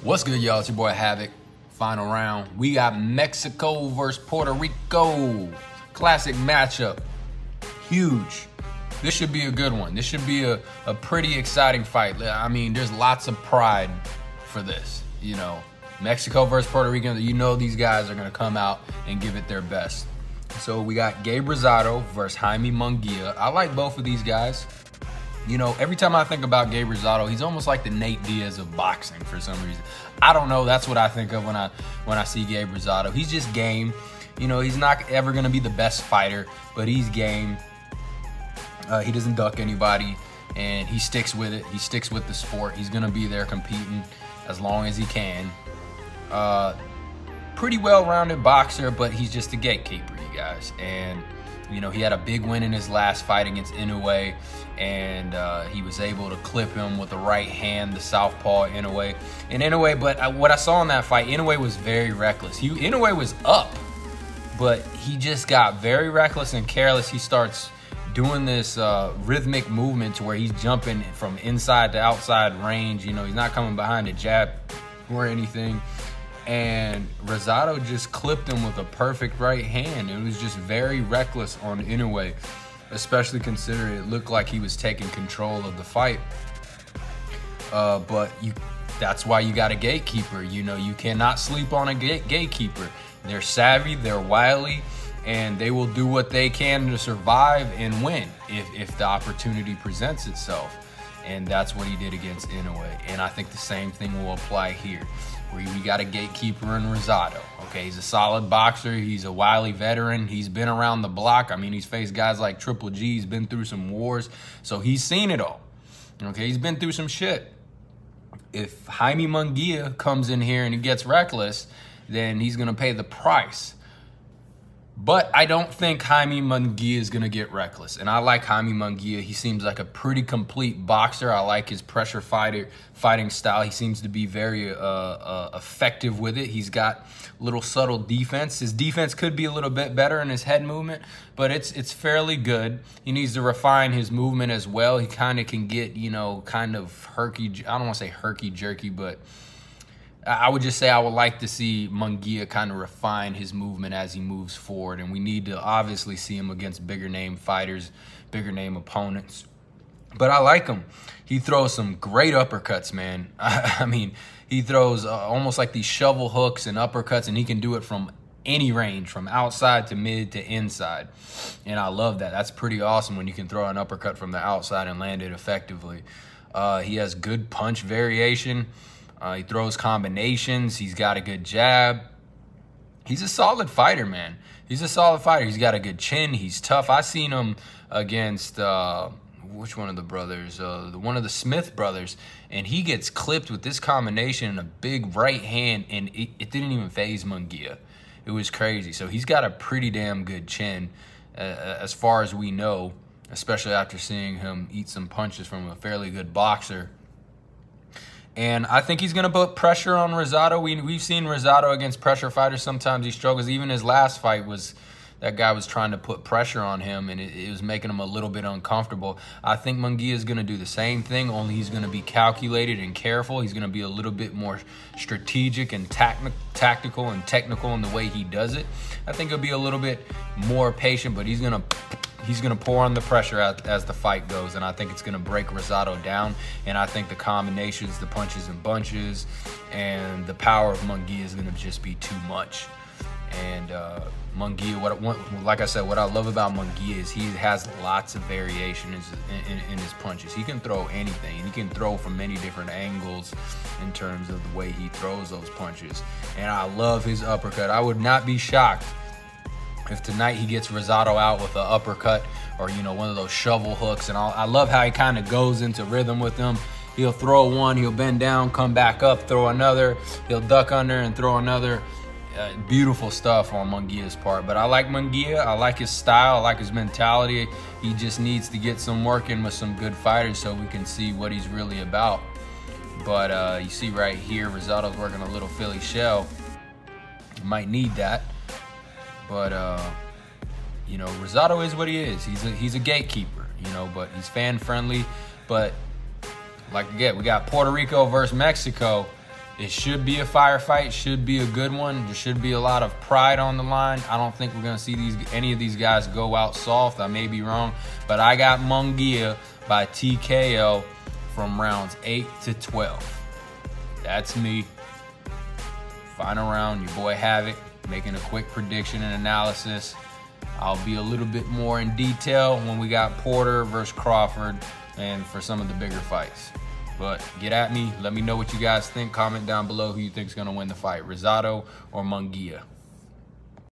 What's good, y'all? It's your boy Havoc. Final round. We got Mexico versus Puerto Rico. Classic matchup. Huge. This should be a good one. This should be a pretty exciting fight. I mean, there's lots of pride for this. You know, Mexico versus Puerto Rico. You know these guys are going to come out and give it their best. So we got Gabe Rosado versus Jaime Munguia. I like both of these guys. You know, every time I think about Gabe Rosado, he's almost like the Nate Diaz of boxing for some reason. I don't know. That's what I think of when I see Gabe Rosado. He's just game. You know, he's not ever going to be the best fighter, but he's game. He doesn't duck anybody, and he sticks with it. He sticks with the sport. He's going to be there competing as long as he can. Pretty well-rounded boxer, but he's just a gatekeeper, you guys. And you know, he had a big win in his last fight against Inoue, and he was able to clip him with the right hand, the southpaw Inoue. And Inoue, but what I saw in that fight, Inoue was very reckless. Inoue was up, but he just got very reckless and careless. He starts doing this rhythmic movement to where he's jumping from inside to outside range. You know, he's not coming behind a jab or anything. And Rosado just clipped him with a perfect right hand. It was just very reckless on Inoue, especially considering it looked like he was taking control of the fight. But that's why you got a gatekeeper. You know, you cannot sleep on a gatekeeper. They're savvy, they're wily, and they will do what they can to survive and win if the opportunity presents itself. And that's what he did against Inoue. And I think the same thing will apply here. We got a gatekeeper in Rosado. Okay, he's a solid boxer. He's a wily veteran. He's been around the block. I mean, he's faced guys like Triple G. He's been through some wars. So he's seen it all. Okay, he's been through some shit. If Jaime Munguia comes in here and he gets reckless, then he's going to pay the price. But I don't think Jaime Munguia is going to get reckless. And I like Jaime Munguia. He seems like a pretty complete boxer. I like his pressure fighting style. He seems to be very effective with it. He's got little subtle defense. His defense could be a little bit better in his head movement, but it's fairly good. He needs to refine his movement as well. He kind of can get, you know, kind of herky. I don't want to say herky-jerky, but I would just say I would like to see Munguia kind of refine his movement as he moves forward. And we need to obviously see him against bigger name fighters, bigger name opponents. But I like him. He throws some great uppercuts, man. I mean, he throws almost like these shovel hooks and uppercuts, and he can do it from any range, from outside to mid to inside. And I love that. That's pretty awesome when you can throw an uppercut from the outside and land it effectively. He has good punch variation. He throws combinations. He's got a good jab. He's a solid fighter, man. He's a solid fighter. He's got a good chin. He's tough. I seen him against, which one of the brothers? One of the Smith brothers. And he gets clipped with this combination and a big right hand, and it didn't even faze Munguia. It was crazy. So he's got a pretty damn good chin as far as we know, especially after seeing him eat some punches from a fairly good boxer. And I think he's going to put pressure on Rosado. We've seen Rosado against pressure fighters. Sometimes he struggles. Even his last fight was, that guy was trying to put pressure on him, and it was making him a little bit uncomfortable. I think Munguia is going to do the same thing, only he's going to be calculated and careful. He's going to be a little bit more strategic and tactical and technical in the way he does it. I think he'll be a little bit more patient, but he's going to pour on the pressure as the fight goes, and I think it's going to break Rosado down. And I think the combinations, the punches and bunches, and the power of Munguia is going to just be too much. And Munguia, like I said, what I love about Munguia is he has lots of variation in his punches. He can throw anything, and he can throw from many different angles in terms of the way he throws those punches. And I love his uppercut. I would not be shocked if tonight he gets Rosado out with an uppercut or, you know, one of those shovel hooks. And I love how he kind of goes into rhythm with them. He'll throw one, he'll bend down, come back up, throw another. He'll duck under and throw another. Beautiful stuff on Munguia's part. But I like Munguia. I like his style. I like his mentality. He just needs to get some work in with some good fighters so we can see what he's really about. But you see right here, Rosado's working a little Philly shell. You might need that. But, you know, Rosado is what he is. He's a gatekeeper, you know, but he's fan-friendly. But, like, again, we got Puerto Rico versus Mexico. It should be a firefight, should be a good one. There should be a lot of pride on the line. I don't think we're gonna see any of these guys go out soft. I may be wrong, but I got Munguia by TKO from rounds 8 to 12. That's me. Final round, your boy Havoc, making a quick prediction and analysis. I'll be a little bit more in detail when we got Porter versus Crawford and for some of the bigger fights. But get at me. Let me know what you guys think. Comment down below who you think is going to win the fight, Rosado or Munguia.